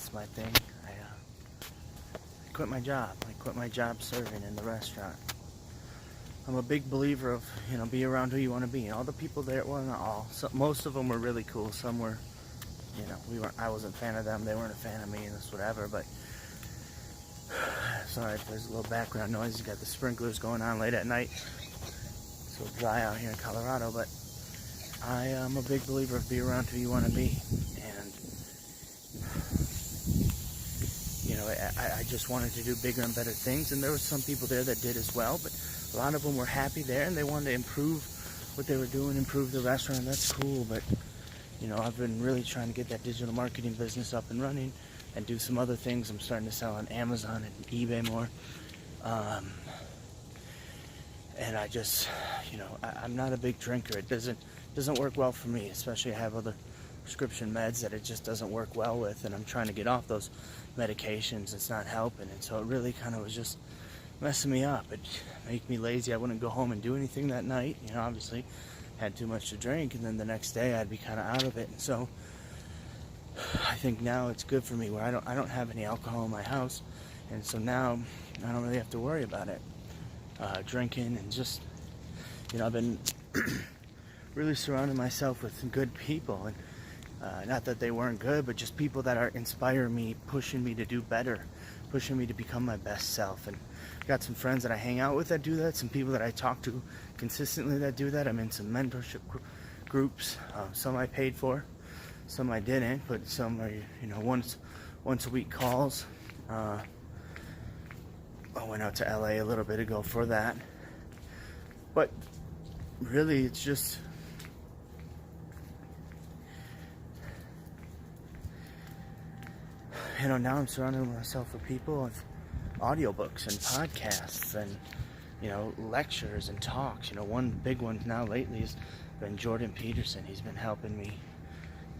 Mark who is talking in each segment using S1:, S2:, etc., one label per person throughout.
S1: that's my thing. I quit my job. I quit my job serving in the restaurant. I'm a big believer of, be around who you want to be. And all the people there, well, not all. Most of them were really cool. Some were, I wasn't a fan of them. They weren't a fan of me and this whatever. But sorry if there's a little background noise. You got the sprinklers going on late at night. It's so dry out here in Colorado. But I am a big believer of be around who you want to be. And, I just wanted to do bigger and better things. And there were some people there that did as well. But a lot of them were happy there and they wanted to improve what they were doing, improve the restaurant. And that's cool. But, I've been really trying to get that digital marketing business up and running and do some other things. I'm starting to sell on Amazon and eBay more. And I just, I'm not a big drinker. It doesn't work well for me, especially I have other prescription meds that it just doesn't work well with, and I'm trying to get off those medications. It's not helping, and so it really kind of was just messing me up. It made me lazy. I wouldn't go home and do anything that night. Obviously had too much to drink, and then the next day I'd be kind of out of it. And so I think now it's good for me where I don't have any alcohol in my house, and so now I don't really have to worry about it. Drinking and just, I've been really surrounding myself with good people, and not that they weren't good, but just people that are inspiring me, pushing me to do better, pushing me to become my best self. And I've got some friends that I hang out with that do that, some people that I talk to consistently that do that. I'm in some mentorship groups. Some I paid for, some I didn't, but some are, once a week calls. I went out to LA a little bit ago for that. But really, it's just, now I'm surrounding myself with people with audiobooks and podcasts and, lectures and talks. One big one now lately has been Jordan Peterson. He's been helping me.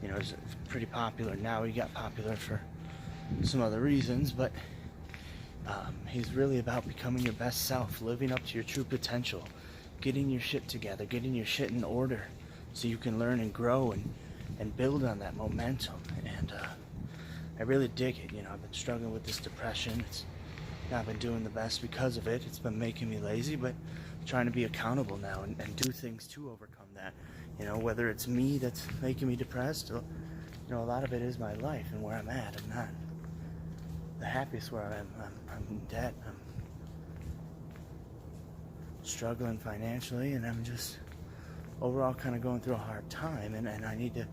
S1: He's pretty popular now. He got popular for some other reasons, but he's really about becoming your best self, living up to your true potential, getting your shit together, getting your shit in order so you can learn and grow and build on that momentum. And I really dig it. I've been struggling with this depression. It's not been doing the best because of it. It's been making me lazy, but I'm trying to be accountable now and do things to overcome that. Whether it's me that's making me depressed, or, a lot of it is my life and where I'm at. I'm not the happiest where I'm in debt. I'm struggling financially, and I'm just overall kind of going through a hard time. And I need to,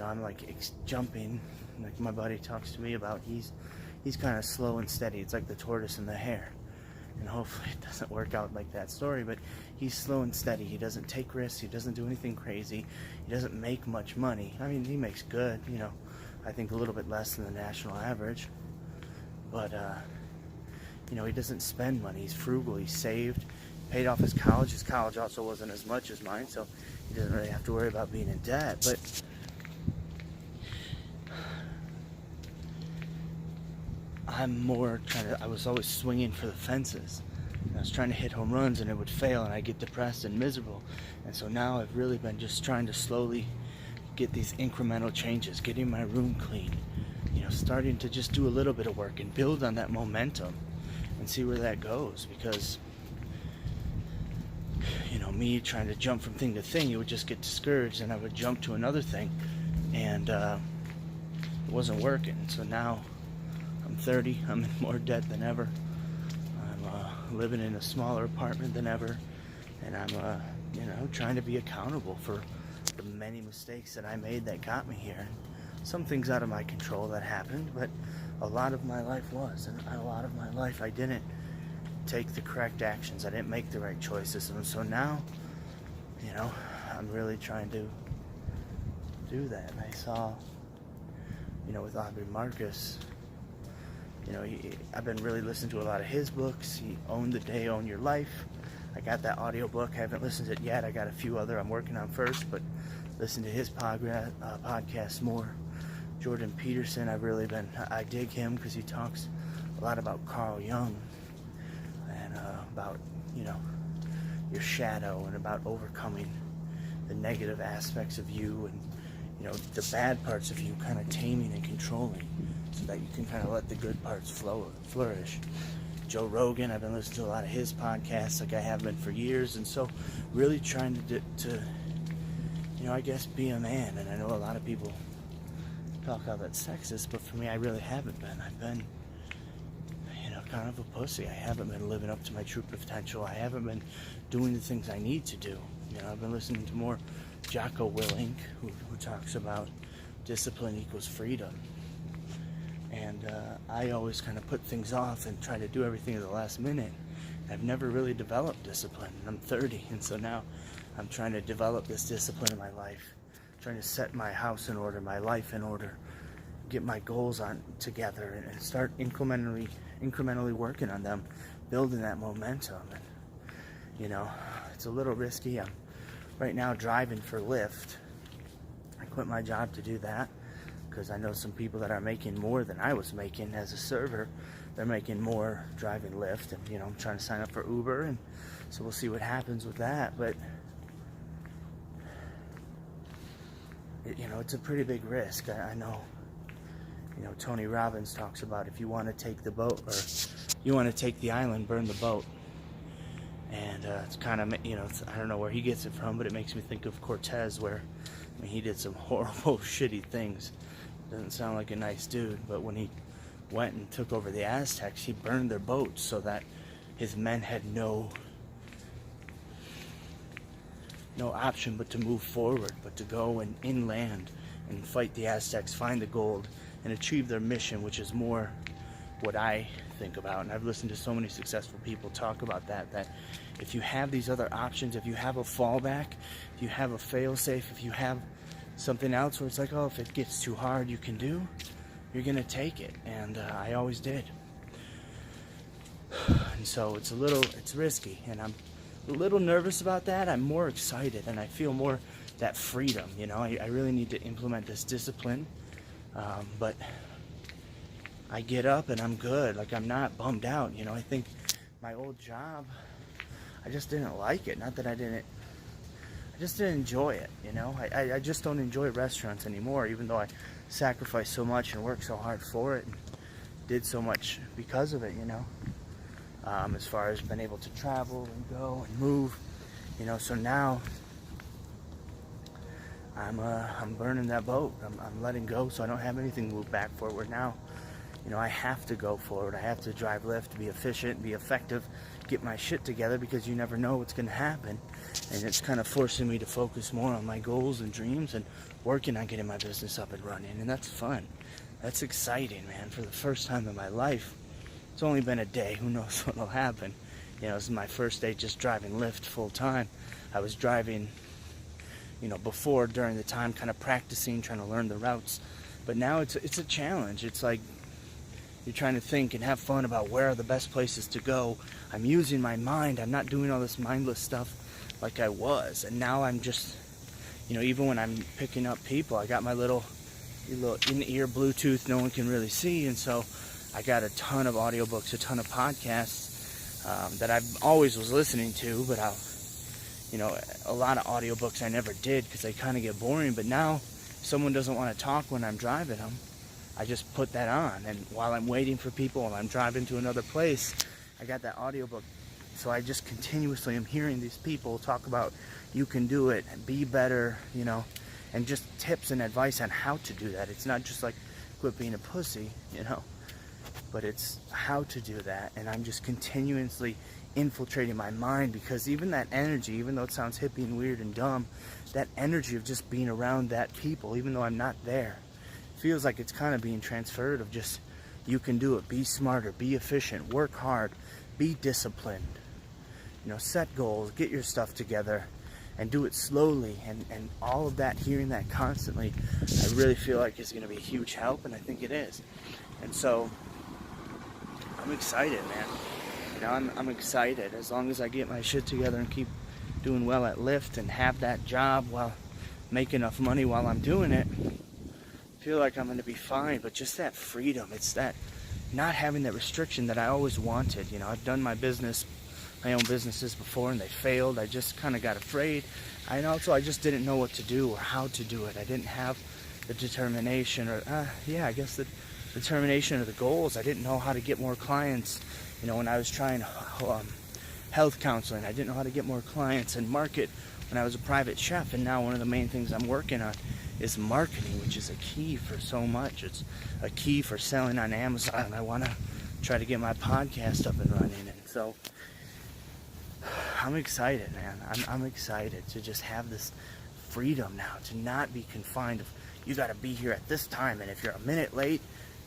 S1: I'm like jumping, like my buddy talks to me about. He's kind of slow and steady. It's like the tortoise and the hare. And hopefully it doesn't work out like that story, but he's slow and steady. He doesn't take risks. He doesn't do anything crazy. He doesn't make much money. I mean, he makes good, I think a little bit less than the national average. But, he doesn't spend money. He's frugal. He's saved. Paid off his college. His college also wasn't as much as mine, so he doesn't really have to worry about being in debt. But I'm more I was always swinging for the fences. I was trying to hit home runs, and it would fail, and I'd get depressed and miserable. And so now I've really been just trying to slowly get these incremental changes, getting my room clean, starting to just do a little bit of work and build on that momentum and see where that goes. Because, me trying to jump from thing to thing, it would just get discouraged, and I would jump to another thing, and it wasn't working. So now I'm 30, I'm in more debt than ever. I'm living in a smaller apartment than ever, and I'm, trying to be accountable for the many mistakes that I made that got me here. Some things out of my control that happened, but a lot of my life was, and a lot of my life I didn't take the correct actions. I didn't make the right choices, and so now, I'm really trying to do that. And I saw, with Aubrey Marcus, I've been really listening to a lot of his books. He Own the Day, Own Your Life. I got that audiobook. I haven't listened to it yet. I got a few other I'm working on first, but listen to his podcast more. Jordan Peterson, I dig him because he talks a lot about Carl Jung and about, your shadow and about overcoming the negative aspects of you and, the bad parts of you, kind of taming and controlling so that you can kind of let the good parts flourish. Joe Rogan, I've been listening to a lot of his podcasts, like I have been for years, and so really trying to I guess be a man. And I know a lot of people talk how that's sexist, but for me, I really haven't been. I've been, kind of a pussy. I haven't been living up to my true potential. I haven't been doing the things I need to do. I've been listening to more Jocko Willink, who talks about discipline equals freedom. And I always kind of put things off and try to do everything at the last minute. I've never really developed discipline. I'm 30, and so now I'm trying to develop this discipline in my life, trying to set my house in order, my life in order, get my goals together, and start incrementally working on them, building that momentum. And it's a little risky. I'm right now driving for Lyft. I quit my job to do that because I know some people that are making more than I was making as a server. They're making more driving Lyft, and I'm trying to sign up for Uber, and so we'll see what happens with that. But it's a pretty big risk. I know. Tony Robbins talks about if you want to take the boat, or you want to take the island, burn the boat. And it's kind of, I don't know where he gets it from, but it makes me think of Cortez, where he did some horrible, shitty things. Doesn't sound like a nice dude, but when he went and took over the Aztecs, he burned their boats so that his men had no option but to move forward, but to go and inland and fight the Aztecs, find the gold, and achieve their mission, which is more what I think about. And I've listened to so many successful people talk about that if you have these other options, if you have a fallback, if you have a fail-safe, if you have something else where it's like, oh, if it gets too hard, you can do, you're gonna take it. And I always did. And so it's risky, and I'm a little nervous about that. I'm more excited, and I feel more that freedom. I really need to implement this discipline, but I get up and I'm good. Like, I'm not bummed out. I think my old job, I just didn't like it. Not that I just didn't enjoy it. I just don't enjoy restaurants anymore, even though I sacrificed so much and worked so hard for it and did so much because of it. As far as being able to travel and go and move, so now I'm burning that boat. I'm letting go, so I don't have anything to move back forward now. I have to go forward. I have to drive Lyft, be efficient, be effective, get my shit together, because you never know what's going to happen. And it's kind of forcing me to focus more on my goals and dreams and working on getting my business up and running. And that's fun. That's exciting, man. For the first time in my life, it's only been a day. Who knows what will happen? This is my first day just driving Lyft full time. I was driving, before, during the time, kind of practicing, trying to learn the routes. But now it's a challenge. It's like you're trying to think and have fun about where are the best places to go. I'm using my mind. I'm not doing all this mindless stuff like I was. And now I'm just, even when I'm picking up people, I got my little in-ear Bluetooth no one can really see. And so I got a ton of audiobooks, a ton of podcasts that I always was listening to, but a lot of audiobooks I never did because they kind of get boring. But now, if someone doesn't want to talk when I'm driving them, I just put that on, and while I'm waiting for people, while I'm driving to another place, I got that audiobook. So I just continuously am hearing these people talk about you can do it, be better, and just tips and advice on how to do that. It's not just like quit being a pussy, but it's how to do that. And I'm just continuously infiltrating my mind, because even that energy, even though it sounds hippie and weird and dumb, that energy of just being around that people, even though I'm not there, feels like it's kind of being transferred of just, you can do it, be smarter, be efficient, work hard, be disciplined, set goals, get your stuff together, and do it slowly. And all of that, hearing that constantly, I really feel like is going to be a huge help, and I think it is. And so I'm excited, man. I'm excited. As long as I get my shit together and keep doing well at Lyft and have that job while make enough money while I'm doing it, I feel like I'm going to be fine. But just that freedom, it's that not having that restriction that I always wanted. I've done my own businesses before, and they failed. I just kind of got afraid. I just didn't know what to do or how to do it. I didn't have the determination, or I guess that determination of the goals. I didn't know how to get more clients. You know, when I was trying health counseling, I didn't know how to get more clients and market when I was a private chef. And now one of the main things I'm working on is marketing, which is a key for so much. It's a key for selling on Amazon. I want to try to get my podcast up and running. And so I'm excited, man. I'm excited to just have this freedom now, to not be confined of, you got to be here at this time, and if you're a minute late,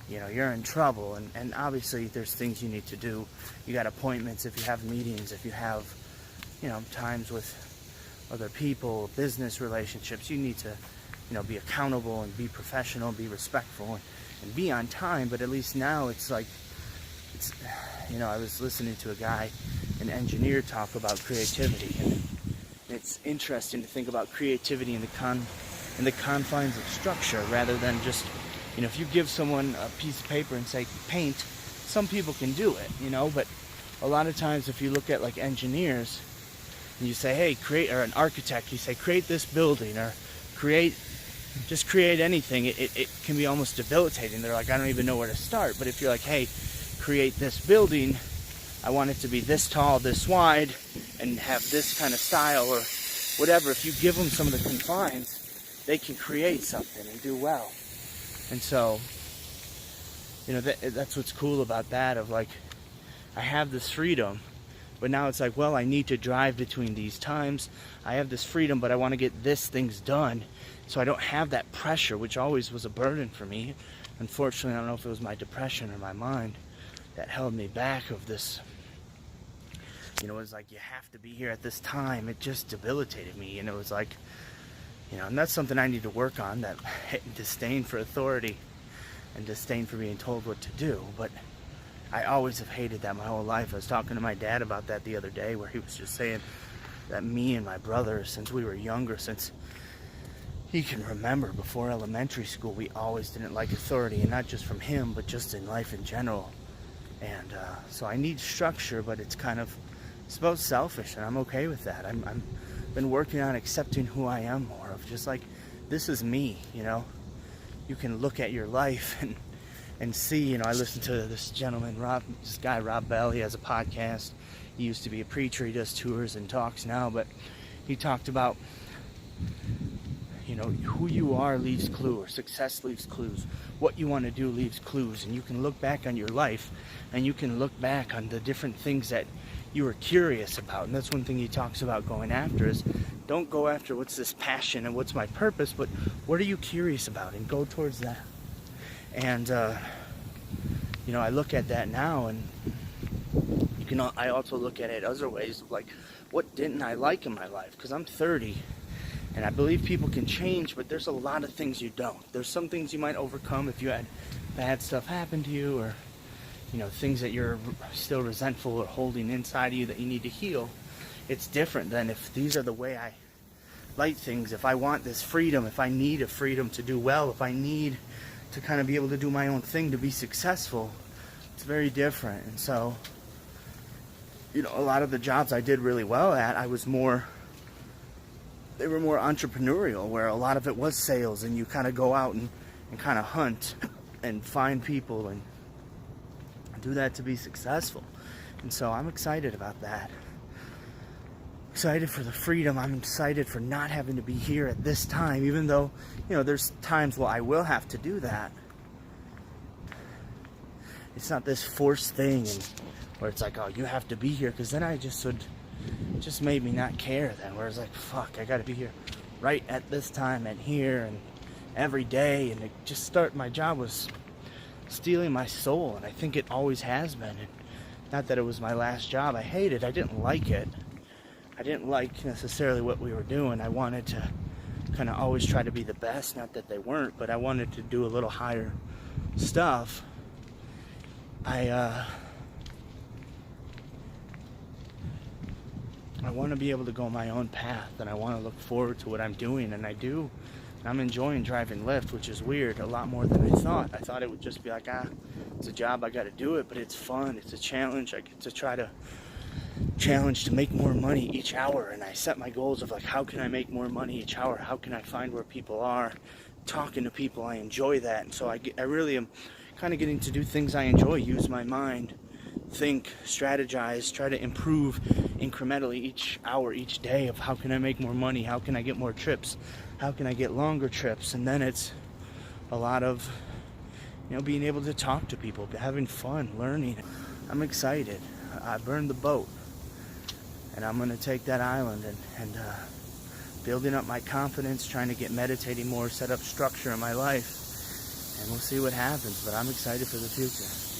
S1: you know, you're in trouble. And obviously there's things you need to do. You got appointments, if you have meetings, if you have, you know, times with other people, business relationships, you need to, you know, be accountable and be professional, be respectful, and be on time. But at least now it's like, it's, you know, I was listening to a guy, an engineer, talk about creativity, and it's interesting to think about creativity in the confines of structure, rather than just, you know, if you give someone a piece of paper and say paint, some people can do it, you know, but a lot of times if you look at like engineers and you say, hey, create, or an architect, you say create this building, or create anything, it can be almost debilitating. They're like, I don't even know where to start. But if you're like, hey, create this building, I want it to be this tall, this wide, and have this kind of style, or whatever, if you give them some of the confines, they can create something and do well. And so, you know, that's what's cool about that, of like, I have this freedom, but now it's like, well, I need to drive between these times. I have this freedom, but I want to get this things done, so I don't have that pressure, which always was a burden for me. Unfortunately, I don't know if it was my depression or my mind that held me back of this. You know, it was like, you have to be here at this time. It just debilitated me, and it was like, you know, and that's something I need to work on, that disdain for authority and disdain for being told what to do. But I always have hated that my whole life. I was talking to my dad about that the other day, where he was just saying that me and my brother, since we were younger, since he can remember before elementary school, we always didn't like authority, and not just from him, but just in life in general. And so I need structure, but it's kind of, it's both selfish, and I'm okay with that. I'm been working on accepting who I am more, of just like, this is me, you know. You can look at your life and see, you know, I listen to this gentleman, this guy Rob Bell. He has a podcast. He used to be a preacher. He does tours and talks now, but he talked about, you know, who you are leaves clues, or success leaves clues. What you want to do leaves clues, and you can look back on your life, and you can look back on the different things that you were curious about. And that's one thing he talks about going after, is don't go after what's this passion and what's my purpose, but what are you curious about, and go towards that. And you know, I look at that now, and I also look at it other ways, of like, what didn't I like in my life? Because I'm 30, and I believe people can change, but there's a lot of things you don't. There's some things you might overcome if you had bad stuff happen to you, or, you know, things that you're still resentful or holding inside of you that you need to heal. It's different than if these are the way I like things. If I want this freedom, if I need a freedom to do well, if I need to kind of be able to do my own thing to be successful, it's very different. And so, you know, a lot of the jobs I did really well at, they were more entrepreneurial, where a lot of it was sales, and you kind of go out and kind of hunt and find people and do that to be successful. And so I'm excited about that. Excited for the freedom. I'm excited for not having to be here at this time, even though, you know, there's times where I will have to do that. It's not this forced thing, and where it's like, oh, you have to be here, because then it just made me not care then, where it's like, fuck, I gotta be here right at this time and here and every day. And my job was stealing my soul, and I think it always has been. And not that it was my last job. I hated it. I didn't like it. I didn't like necessarily what we were doing. I wanted to kind of always try to be the best. Not that they weren't, but I wanted to do a little higher stuff. I want to be able to go my own path, and I want to look forward to what I'm doing, and I do. I'm enjoying driving Lyft, which is weird, a lot more than I thought. I thought it would just be like, it's a job, I got to do it, but it's fun, it's a challenge. I get to try to challenge to make more money each hour, and I set my goals of like, how can I make more money each hour? How can I find where people are? Talking to people, I enjoy that, and so I really am kind of getting to do things I enjoy, use my mind, think, strategize, try to improve incrementally each hour, each day of how can I make more money, how can I get more trips, how can I get longer trips. And then it's a lot of, being able to talk to people, having fun, learning. I'm excited. I burned the boat, and I'm going to take that island and building up my confidence, trying to get meditating more, set up structure in my life, and we'll see what happens. But I'm excited for the future.